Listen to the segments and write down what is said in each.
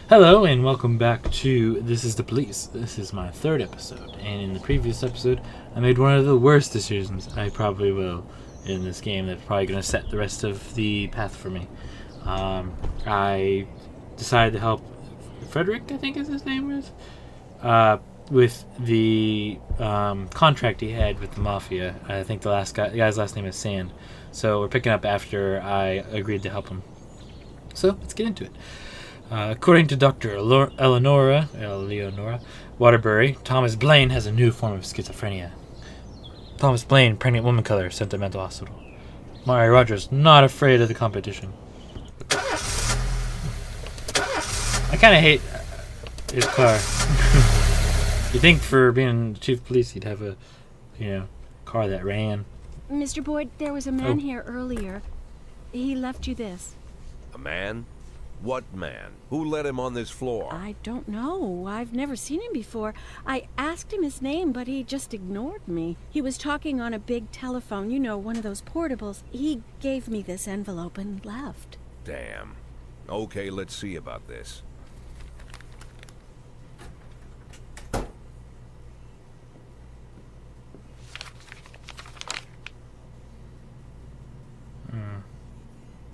Hello and welcome back to This is the Police. This is my third episode, and in the previous episode I made one of the worst decisions I probably will in this game that's probably going to set the rest of the path for me. I decided to help Frederick, I think is his name, with the contract he had with the Mafia. I think the guy's last name is Sand. So we're picking up after I agreed to help him. So let's get into it. According to Dr. Eleonora Waterbury, Thomas Blaine has a new form of schizophrenia. Thomas Blaine, pregnant woman killer, sent to mental hospital. Mari Rogers, not afraid of the competition. I kind of hate his car. You'd think for being chief of police he'd have a, car that ran. Mr. Boyd, there was a man here earlier. He left you this. A man? What man? Who let him on this floor? I don't know. I've never seen him before. I asked him his name, but he just ignored me. He was talking on a big telephone, one of those portables. He gave me this envelope and left. Damn. Okay, let's see about this.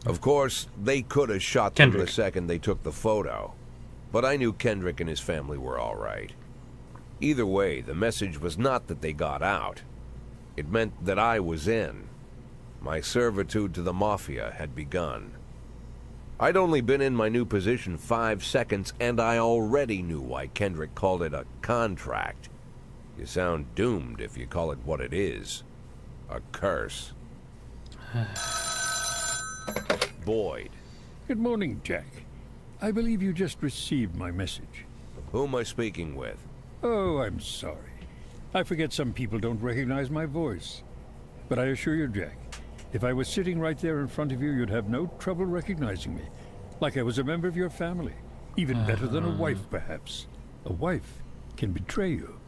Of course, they could have shot them the second they took the photo. But I knew Kendrick and his family were all right. Either way, the message was not that they got out. It meant that I was in. My servitude to the Mafia had begun. I'd only been in my new position 5 seconds, and I already knew why Kendrick called it a contract. You sound doomed if you call it what it is. A curse. Boyd. Good morning, Jack. I believe you just received my message. Who am I speaking with? Oh, I'm sorry. I forget some people don't recognize my voice. But I assure you, Jack, if I was sitting right there in front of you, you'd have no trouble recognizing me. Like I was a member of your family. Even better than a wife, perhaps. A wife can betray you.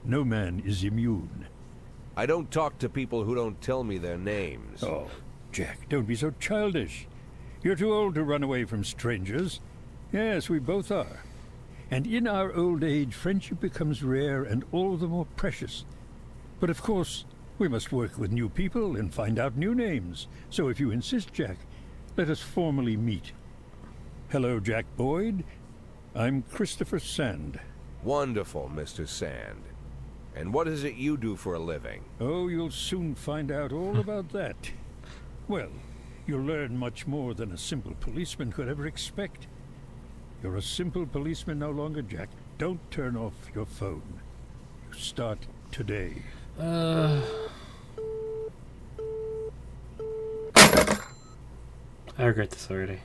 No man is immune. I don't talk to people who don't tell me their names. Oh, Jack, don't be so childish. You're too old to run away from strangers. Yes, we both are. And in our old age, friendship becomes rare and all the more precious. But of course, we must work with new people and find out new names. So if you insist, Jack, let us formally meet. Hello, Jack Boyd. I'm Christopher Sand. Wonderful, Mr. Sand. And what is it you do for a living? Oh, you'll soon find out all about that. Well, you'll learn much more than a simple policeman could ever expect. You're a simple policeman no longer, Jack. Don't turn off your phone. You start today. I regret this already.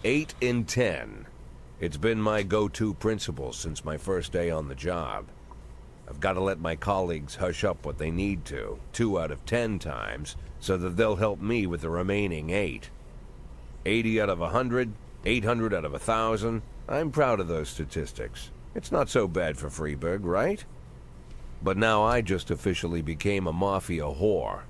8 in 10. It's been my go-to principle since my first day on the job. I've got to let my colleagues hush up what they need to, 2 out of 10 times, so that they'll help me with the remaining 8. 80 out of 100, 800 out of 1,000. I'm proud of those statistics. It's not so bad for Freeburg, right? But now I just officially became a Mafia whore.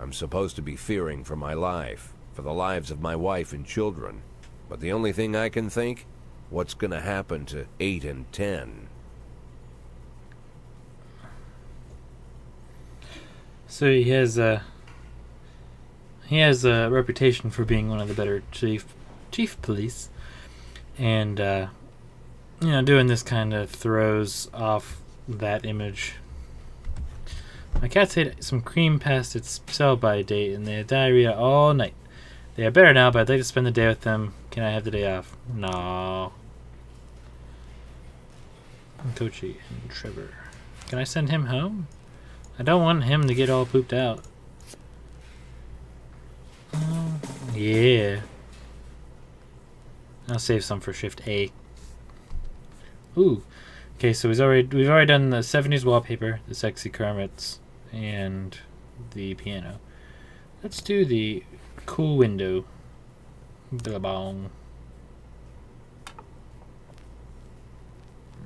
I'm supposed to be fearing for my life, for the lives of my wife and children. But the only thing I can think, what's gonna happen to 8 and 10? So he has a reputation for being one of the better chief police, and doing this kind of throws off that image. My cats ate some cream past its sell-by date, and they had diarrhea all night. They are better now, but I'd like to spend the day with them. Can I have the day off? No. And Kochi and Trevor. Can I send him home? I don't want him to get all pooped out. Yeah. I'll save some for shift A. Ooh. Okay, so we've already done the 70s wallpaper, the sexy Kermits, and the piano. Let's do the cool window. Billabong.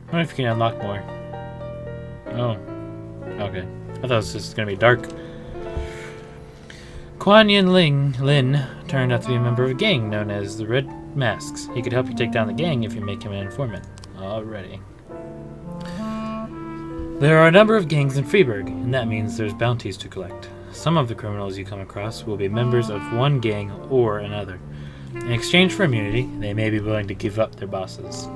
I wonder if you can unlock more. Oh. Okay. I thought it was just going to be dark. Kuan Yin Lin turned out to be a member of a gang known as the masks. He could help you take down the gang if you make him an informant. Alrighty. There are a number of gangs in Freeburg, and that means there's bounties to collect. Some of the criminals you come across will be members of one gang or another. In exchange for immunity, they may be willing to give up their bosses.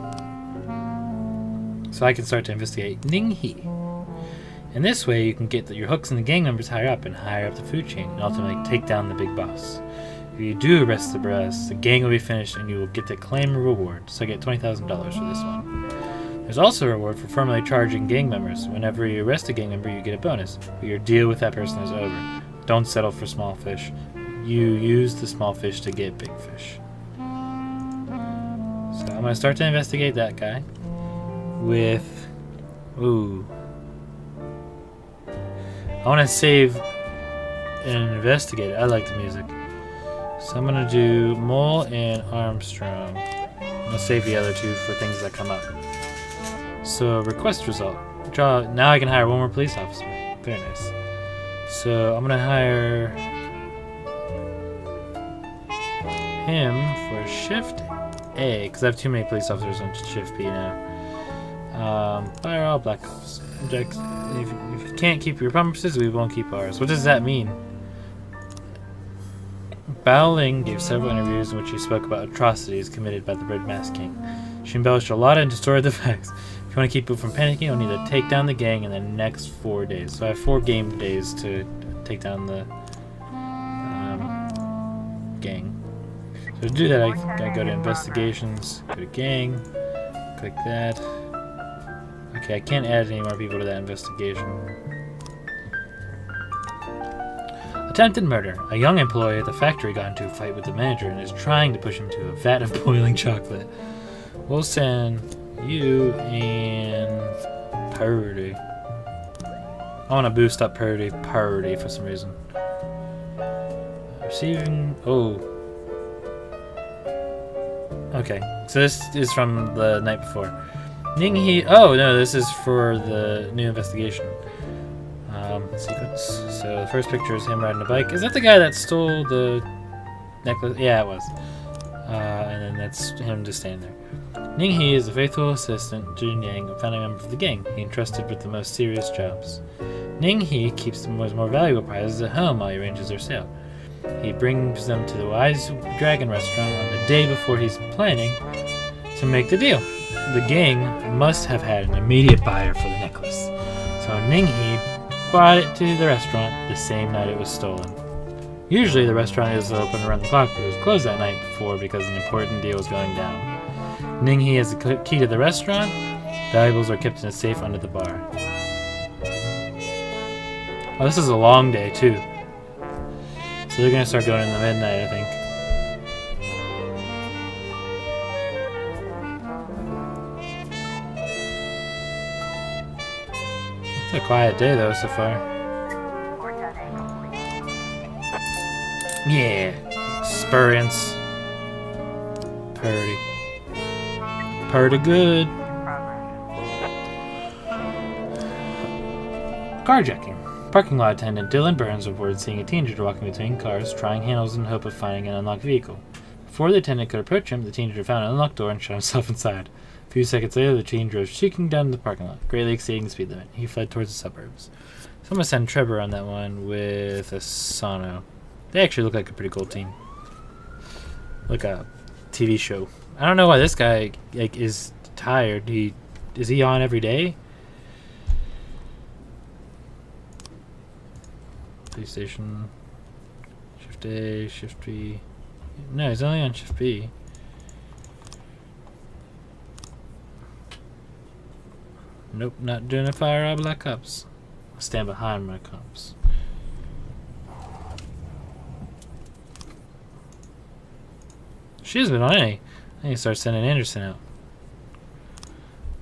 So I can start to investigate Ning He. In this way, you can get your hooks in the gang members higher up and higher up the food chain, and ultimately take down the big boss. If you do arrest the boss, the gang will be finished and you will get to claim a reward, so I get $20,000 for this one. There's also a reward for formally charging gang members. Whenever you arrest a gang member, you get a bonus, but your deal with that person is over. Don't settle for small fish. You use the small fish to get big fish. So I'm going to start to investigate that guy with... Ooh. I want to save and investigate. I like the music. So I'm going to do Mole and Armstrong. I'm going to save the other two for things that come up. So, request result. Now I can hire one more police officer. Very nice. So, I'm going to hire him for shift A, because I have too many police officers on shift B now. Fire all black ops. If you can't keep your promises, we won't keep ours. What does that mean? Bao Ling gave several interviews in which he spoke about atrocities committed by the Red Mask King. She embellished a lot and distorted the facts. If you want to keep people from panicking, you'll need to take down the gang in the next 4 days. So I have 4 game days to take down the gang. So to do that, I go to investigations, go to gang, click that. Okay, I can't add any more people to that investigation. Attempted murder. A young employee at the factory got into a fight with the manager and is trying to push him to a vat of boiling chocolate. We'll send you and Purdy. I want to boost up Purdy for some reason. Receiving... Oh. Okay, so this is from the night before. Ning He... Oh, no, this is for the new investigation. Sequence. So the first picture is him riding a bike. Is that the guy that stole the necklace? Yeah, it was. And then that's him just standing there. Ning He is a faithful assistant to Jin Yang, a founding member of the gang. He entrusted with the most serious jobs. Ning He keeps the more valuable prizes at home while he arranges their sale. He brings them to the Wise Dragon restaurant on the day before he's planning to make the deal. The gang must have had an immediate buyer for the necklace. So Ning He brought it to the restaurant the same night it was stolen. Usually the restaurant is open around the clock, but it was closed that night before because an important deal was going down. Ning He has the key to the restaurant. Valuables are kept in a safe under the bar. Oh, this is a long day too. So they're gonna start going in the midnight, I think. It's a quiet day though so far. Yeah, experience. Purdy good. Carjacking. Parking lot attendant Dylan Burns reported seeing a teenager walking between cars, trying handles in the hope of finding an unlocked vehicle. Before the attendant could approach him, the teenager found an unlocked door and shut himself inside. A few seconds later, the teen drove shrieking down the parking lot, greatly exceeding the speed limit. He fled towards the suburbs. So I'm going to send Trevor on that one with Asano. They actually look like a pretty cool team. Like a TV show. I don't know why this guy is tired. Is he on every day? Police station. Shift A, Shift B. No, he's only on Shift B. Nope, not doing a fire all black cops. I'll stand behind my cops. She hasn't been on any. I need to start sending Anderson out.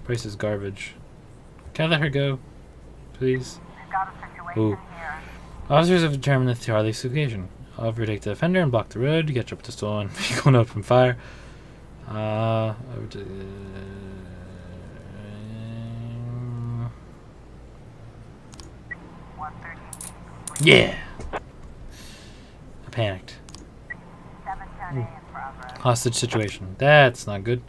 Price is garbage. Can I let her go? Please? Ooh. Officers have determined the Charlie's location. I'll overtake the offender and block the road to catch up to stolen vehicle and open fire. Over to... Yeah! I panicked. Hostage situation. That's not good.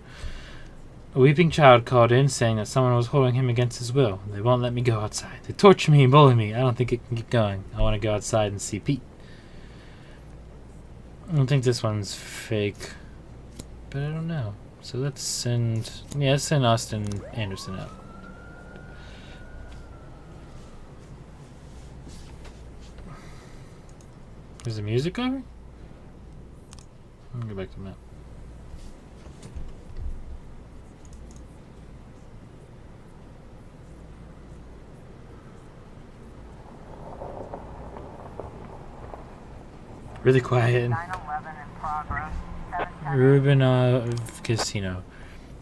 A weeping child called in saying that someone was holding him against his will. They won't let me go outside. They torture me and bully me. I don't think it can keep going. I want to go outside and see Pete. I don't think this one's fake, but I don't know. So let's send Austin Anderson out. Is the music over? Let me go back to the map. Really quiet. 911 in progress. 710. Ruben Casino.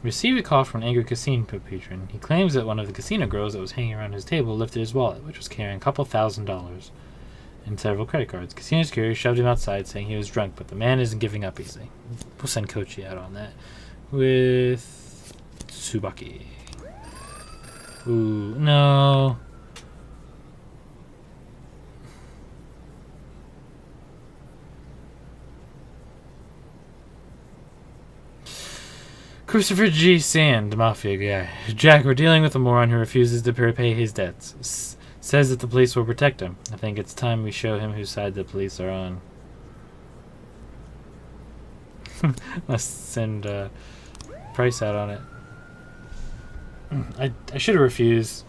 Received a call from an angry casino patron. He claims that one of the casino girls that was hanging around his table lifted his wallet, which was carrying a couple $1,000 and several credit cards. Casino security shoved him outside, saying he was drunk, but the man isn't giving up easily. We'll send Kochi out on that with Tsubaki. Ooh, no. Christopher G. Sand, mafia guy. Jack, we're dealing with a moron who refuses to repay his debts. Says that the police will protect him. I think it's time we show him whose side the police are on. Must send Price out on it. I should have refused.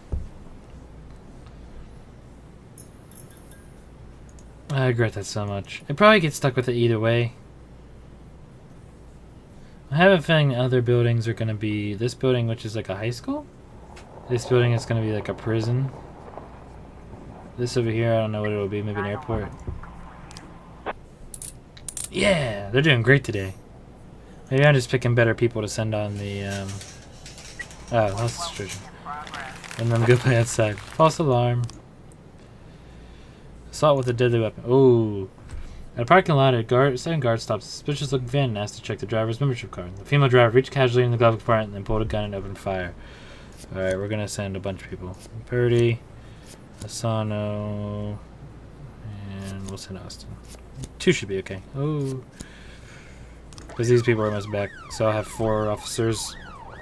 I regret that so much. I'd probably get stuck with it either way. I have a feeling the other buildings are going to be this building, which is like a high school. This building is going to be like a prison. This over here, I don't know what it'll be. Maybe an airport. Yeah, they're doing great today. Maybe I'm just picking better people to send on the hostage situation. And then go play outside. False alarm. Assault with a deadly weapon. Oh. At a parking lot, second guard stopped a suspicious-looking van and asked to check the driver's membership card. The female driver reached casually in the glove compartment and then pulled a gun and opened fire. Alright, we're gonna send a bunch of people. Purdy, Asano, and we'll send Austin. 2 should be okay. Oh. Because these people are almost back, so I'll have 4 officers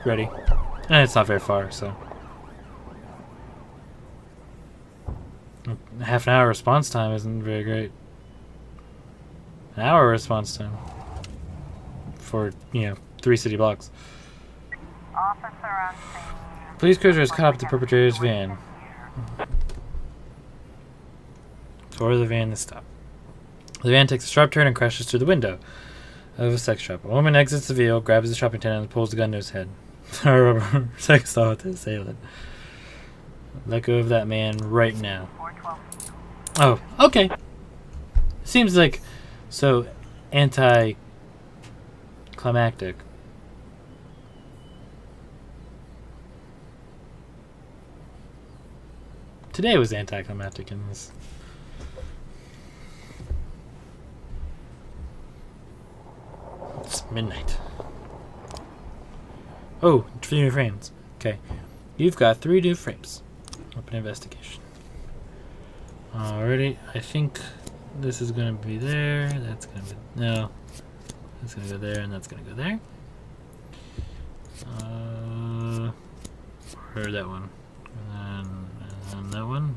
ready. And it's not very far, so. Half an hour response time isn't very great. An hour response time for, 3 city blocks. Officer on scene. Police cruiser has caught up the perpetrator's van. Toward the van to stop. The van takes a sharp turn and crashes through the window of a sex shop. A woman exits the vehicle, grabs the shopping attendant, and pulls the gun to his head. Sex thought to assailant. Let go of that man right now. 412. Oh, okay. Seems like so anti-climactic. Today was anticlimactic in this. It's midnight. Oh, 3 new frames. Okay. You've got 3 new frames. Open investigation. Alrighty, I think this is gonna be there. That's gonna be no. That's gonna go there, and that's gonna go there. Or that one, and then that one.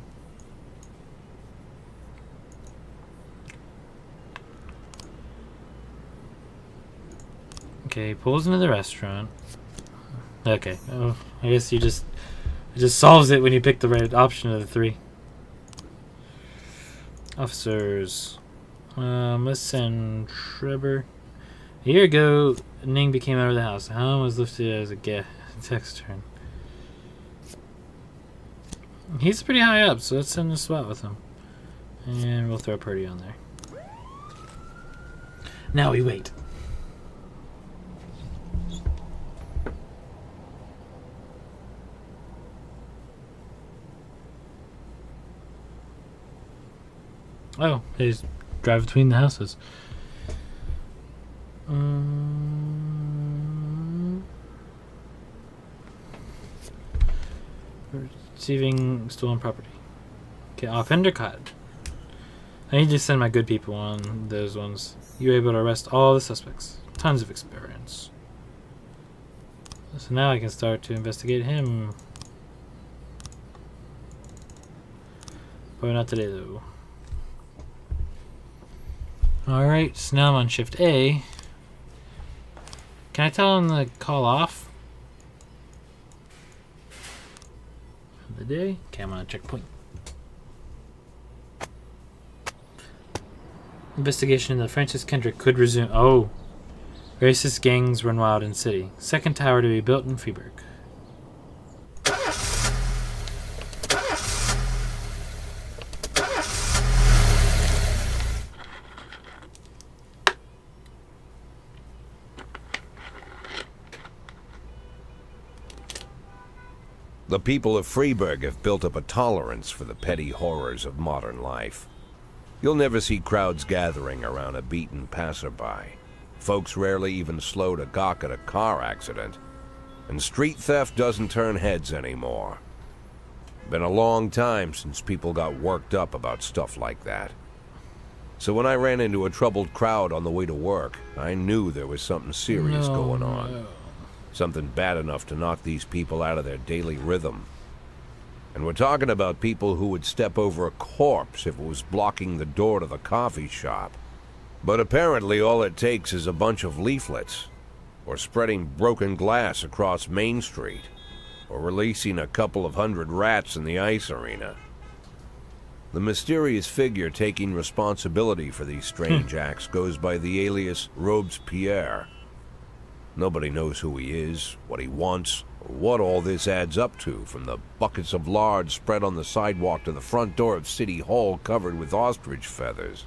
Okay, pulls into the restaurant. Okay, oh, I guess it just solves it when you pick the right option of the 3. Officers. Let's send Trevor. A year ago, Ning became out of the house. The helm was lifted as a text turn. He's pretty high up, so let's send a SWAT with him. And we'll throw a Purdy on there. Now we wait. Oh, they just drive between the houses. Receiving stolen property. Okay, offender caught. I need to send my good people on those ones. You were able to arrest all the suspects. tons of experience. So now I can start to investigate him. But not today, though. Alright, so now I'm on Shift A. Can I tell him to call off? For the day? Okay, I'm on a checkpoint. Investigation into Francis Kendrick could resume. Oh! Racist gangs run wild in city. Second tower to be built in Freeburg. The people of Freeburg have built up a tolerance for the petty horrors of modern life. You'll never see crowds gathering around a beaten passerby. Folks rarely even slow to gawk at a car accident. And street theft doesn't turn heads anymore. Been a long time since people got worked up about stuff like that. So when I ran into a troubled crowd on the way to work, I knew there was something serious going on. Something bad enough to knock these people out of their daily rhythm. And we're talking about people who would step over a corpse if it was blocking the door to the coffee shop. But apparently all it takes is a bunch of leaflets, or spreading broken glass across Main Street, or releasing a couple of hundred rats in the ice arena. The mysterious figure taking responsibility for these strange acts goes by the alias Robespierre. Nobody knows who he is, what he wants, or what all this adds up to, from the buckets of lard spread on the sidewalk to the front door of City Hall covered with ostrich feathers.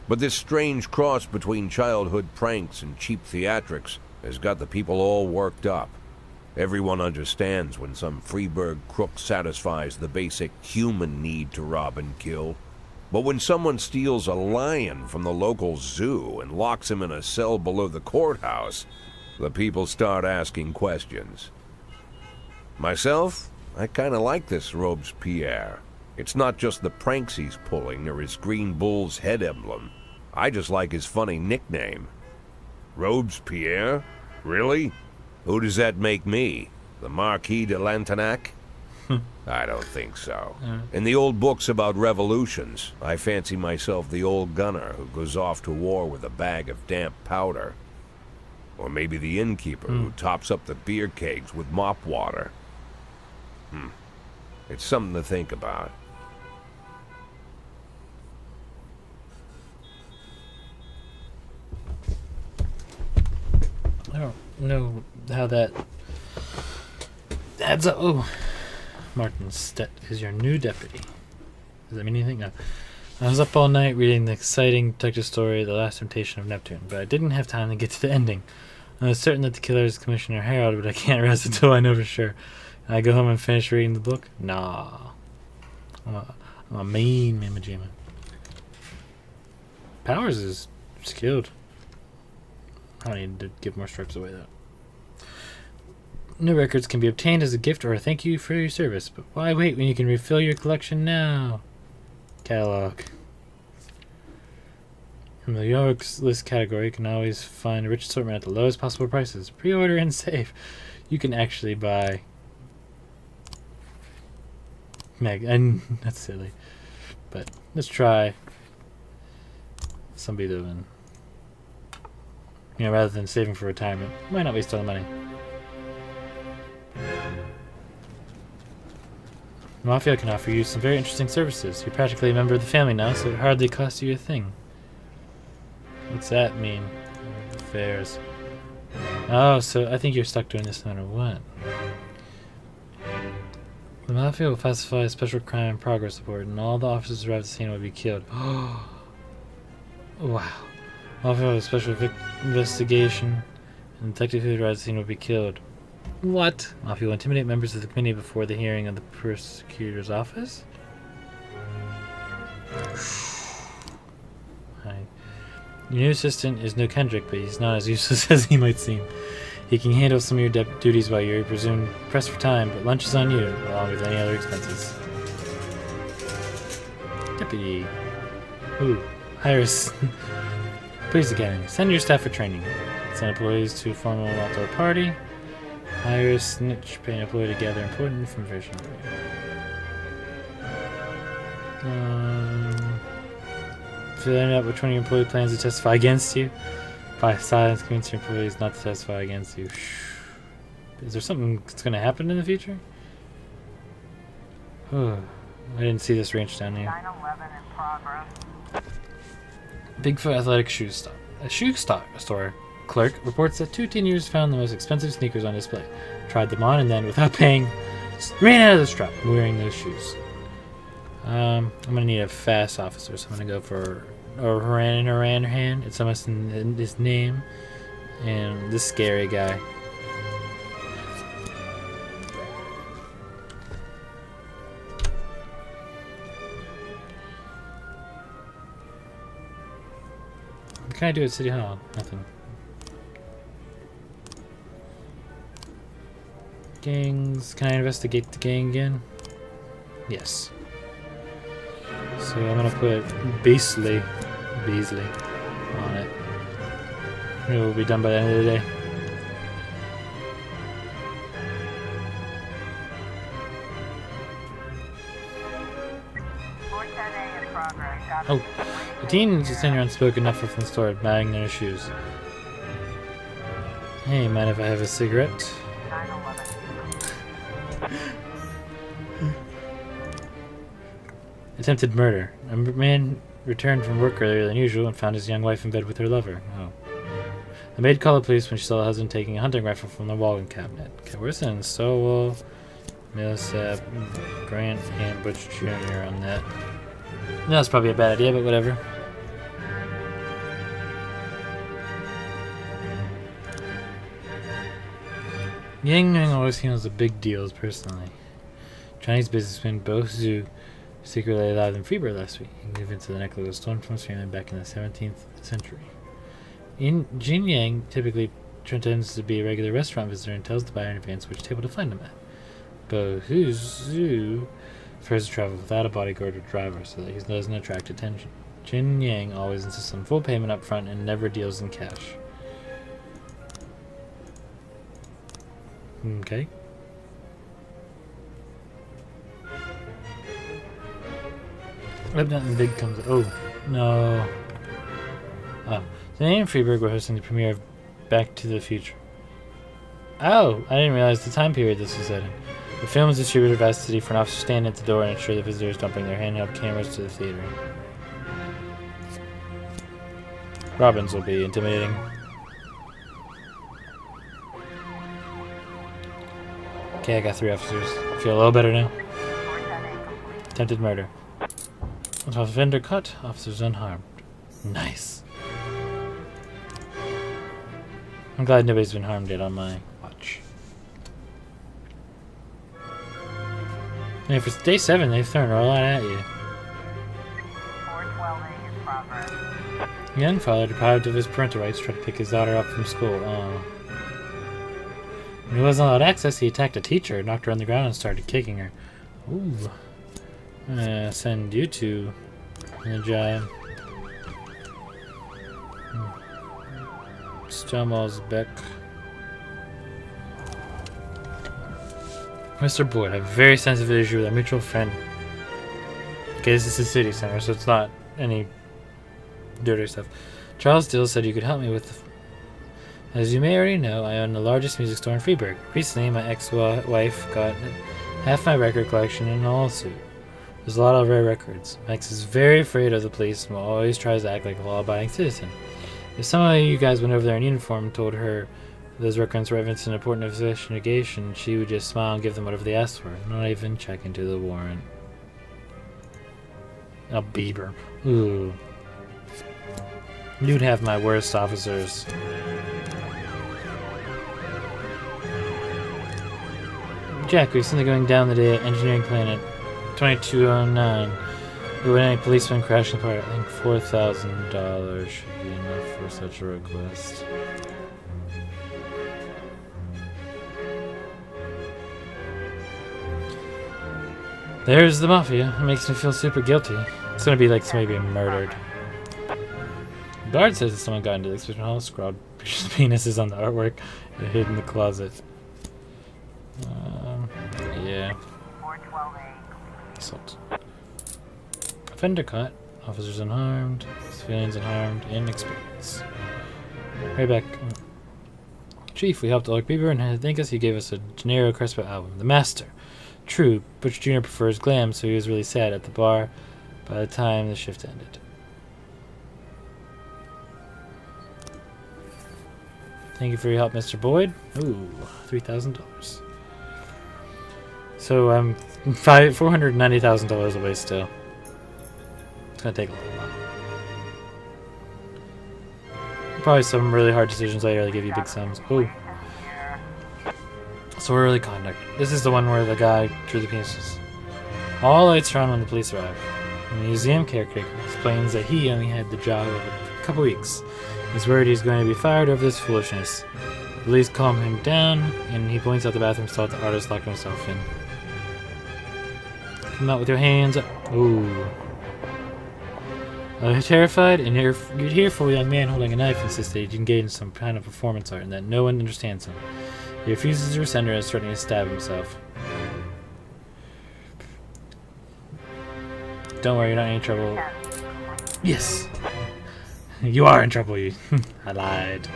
But this strange cross between childhood pranks and cheap theatrics has got the people all worked up. Everyone understands when some Freeburg crook satisfies the basic human need to rob and kill. But when someone steals a lion from the local zoo and locks him in a cell below the courthouse, the people start asking questions. Myself, I kind of like this Robespierre. It's not just the pranks he's pulling or his green bull's head emblem. I just like his funny nickname. Robespierre? Really? Who does that make me? The Marquis de Lantenac? I don't think so. In the old books about revolutions, I fancy myself the old gunner who goes off to war with a bag of damp powder. Or maybe the innkeeper who tops up the beer kegs with mop water. It's something to think about. I don't know how that adds up. Oh, Martin Stett is your new deputy. Does that mean anything? No. I was up all night reading the exciting detective story, The Last Temptation of Neptune, but I didn't have time to get to the ending. I was certain that the killer is Commissioner Harold, but I can't rest until I know for sure. Can I go home and finish reading the book? Nah. I'm a mean mamma-jamma. Powers is skilled. I don't need to give more stripes away, though. New records can be obtained as a gift or a thank you for your service, but why wait when you can refill your collection now? Catalog. From the York's List category, you can always find a rich assortment at the lowest possible prices. Pre-order and save. You can actually buy... and that's silly. But let's try some Beethoven. You know, rather than saving for retirement. Might not waste all the money. Mafia can offer you some very interesting services. You're practically a member of the family now, so it hardly costs you a thing. What's that mean? Affairs. Oh, so I think you're stuck doing this no matter what. The Mafia will classify a special crime in progress report, and all the officers who arrive at the scene will be killed. Oh, wow. Mafia will have a special investigation, and the detective who arrives at the scene will be killed. What? Mafia will intimidate members of the committee before the hearing of the prosecutor's office? Hi. Your new assistant is no Kendrick, but he's not as useless as he might seem. He can handle some of your duties while you're presumed pressed for time, but lunch is on you, along with any other expenses. Deputy. Ooh. Iris. Police Academy. Send your staff for training. Send employees to form an outdoor party. Hire a snitch. Pay an employee to gather important information. Fill out which one of your employee plans to testify against you. By silence, convince your employees not to testify against you. Is there something that's going to happen in the future? I didn't see this ranch down here. 911 in progress. Bigfoot Athletic Shoe Store. A store clerk reports that 2 teenagers found the most expensive sneakers on display, tried them on, and then, without paying, ran out of the shop wearing those shoes. I'm gonna need a fast officer, so I'm gonna go for Oran. It's almost in his name, and this scary guy. What can I do at City Hall? Nothing. Gangs. Can I investigate the gang again? Yes. So I'm gonna put Beasley on it. It will be done by the end of the day. Oh, the teens just in here unspoken effort from the store, buying their shoes. Hey, mind if I have a cigarette? 911. Attempted murder. A man returned from work earlier than usual and found his young wife in bed with her lover. Oh. The maid called the police when she saw the husband taking a hunting rifle from the walling cabinet. Wilson, Sowell, Millsap, Grant, and Butch Jr. on that. That's probably a bad idea, but whatever. Yang Yang always handles the big deals personally. Chinese businessman Bo Zhu secretly alive in Freeburg last week. He moved into the necklace was stolen from his family back in the 17th century. Jin Yang typically pretends to be a regular restaurant visitor and tells the buyer in advance which table to find him at. Bo Zhu prefers to travel without a bodyguard or driver so that he doesn't attract attention. Jin Yang always insists on full payment up front and never deals in cash. Okay. Hope nothing big comes. Oh, no. Oh. Today in Freeburg, we're hosting the premiere of Back to the Future. Oh, I didn't realize the time period this was set in. The film is distributed by the city for an officer to stand at the door and ensure the visitors don't bring their handheld cameras to the theater. Robbins will be intimidating. Okay, I got 3 officers. Feel a little better now. Attempted murder. Offender cut, officers unharmed. Nice. I'm glad nobody's been harmed yet on my watch. And if it's day 7, they've thrown a lot at you. 412 in progress. Young father, deprived of his parental rights, tried to pick his daughter up from school. When he wasn't allowed access, he attacked a teacher, knocked her on the ground, and started kicking her. Ooh. I'm gonna send you to the job. Stonewall's Beck. Mr. Boyd, I have a very sensitive issue with a mutual friend. Okay, this is the city center, so it's not any dirty stuff. Charles Dill said you could help me with. As you may already know, I own the largest music store in Freeburg. Recently, my ex-wife got half my record collection in a lawsuit. There's a lot of rare records. Max is very afraid of the police and will always tries to act like a law-abiding citizen. If some of you guys went over there in uniform and told her those records were evidence in an important investigation, she would just smile and give them whatever they asked for, not even check into the warrant. A Bieber. Ooh. You'd have my worst officers. Jack, recently going down the day at Engineering Planet 2209. When any policeman crashing the part, I think $4,000 should be enough for such a request. There's the mafia. It makes me feel super guilty. It's gonna be like somebody being murdered. Guard says that someone got into the exhibition hall, scrawled pictures of penises on the artwork, and hid in the closet. Yeah. 412A. Assault. Offender caught. Officers unharmed. Civilians unharmed. Inexperience. Right back. Chief, we helped Alec Bieber and I think he gave us a Gennaro Crespo album. The Master. True, Butch Jr. prefers glam, so he was really sad at the bar by the time the shift ended. Thank you for your help, Mr. Boyd. Ooh, $3,000. So I'm $490,000 away still. It's gonna take a little while. Probably some really hard decisions later that give you big sums. Ooh. So early conduct. This is the one where the guy drew the penises. All lights are on when the police arrive. The museum caretaker explains that he only had the job of a couple weeks. He's worried he's going to be fired over this foolishness. The police calm him down, and he points out the bathroom stall the artist locked himself in. Come out with your hands up. Ooh. Terrified and you'd hear from a young man holding a knife insist that he engage in some kind of performance art and that no one understands him. He refuses to surrender and is threatening to stab himself. Don't worry, you're not in any trouble. Yes! You are in trouble, you. I lied.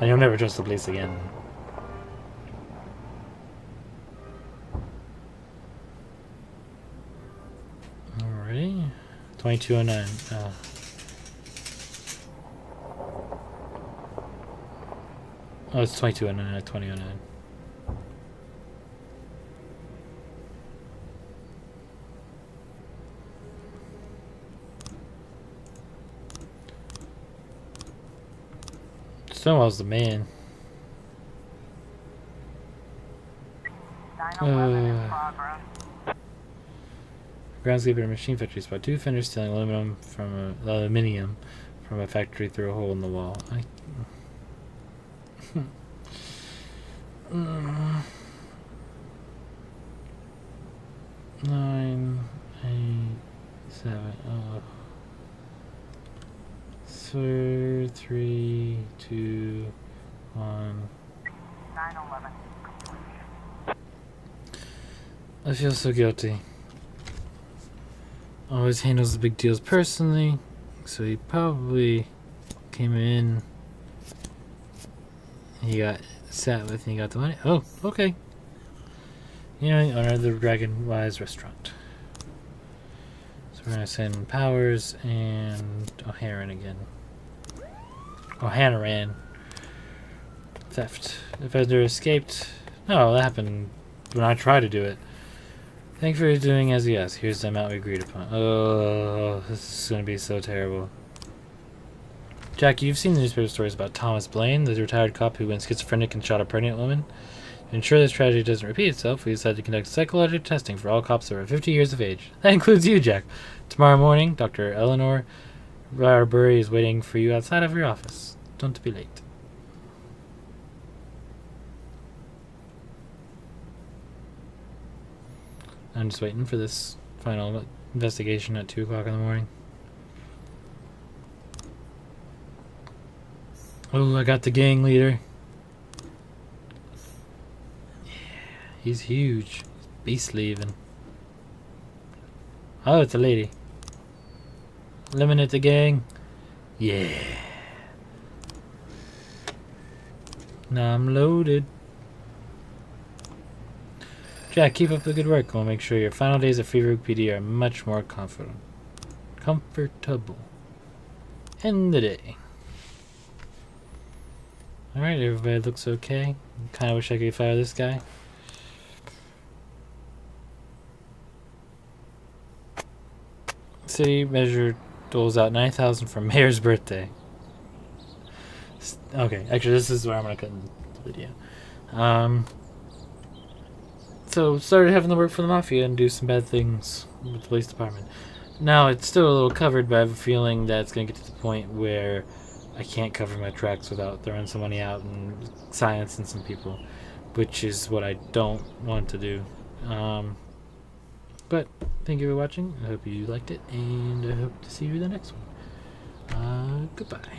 And you'll never trust the police again. Alrighty. 2209. Oh, it's 2209, not 2009. Stonewall's the man. 911 in progress. Groundskeeper in a machine factory spot. Two offenders stealing aluminium from a factory through a hole in the wall. 9, 8, 7. Oh. 3, 2, 1. 911 complete. I feel so guilty. Always handles the big deals personally, so he probably came in. He got sat with and he got the money. Oh, okay. You know, owner of the Dragonwise restaurant. So we're gonna send Powers and O'Haran again. O'Haran. Theft. Offender escaped. No, that happened when I tried to do it. Thank you for doing as he asked. Here's the amount we agreed upon. Oh, this is going to be so terrible. Jack, you've seen the newspaper stories about Thomas Blaine, the retired cop who went schizophrenic and shot a pregnant woman. To ensure this tragedy doesn't repeat itself, we decided to conduct psychological testing for all cops over 50 years of age. That includes you, Jack. Tomorrow morning, Dr. Eleanor Barbury is waiting for you outside of your office. Don't be late. I'm just waiting for this final investigation at 2 o'clock in the morning. Oh, I got the gang leader. Yeah, he's huge. He's beastly even. Oh, it's a lady. Eliminate the gang. Yeah. Now I'm loaded. Jack, keep up the good work. We'll make sure your final days at Freebrook PD are much more comfortable. End the day. Alright, everybody looks okay. Kinda wish I could fire this guy. City measure doles out 9,000 for Mayor's birthday. Okay, actually this is where I'm gonna cut in the video. So started having to work for the Mafia and do some bad things with the police department. Now it's still a little covered, but I have a feeling that it's going to get to the point where I can't cover my tracks without throwing some money out and silencing some people, which is what I don't want to do. But thank you for watching. I hope you liked it, and I hope to see you in the next one. Goodbye.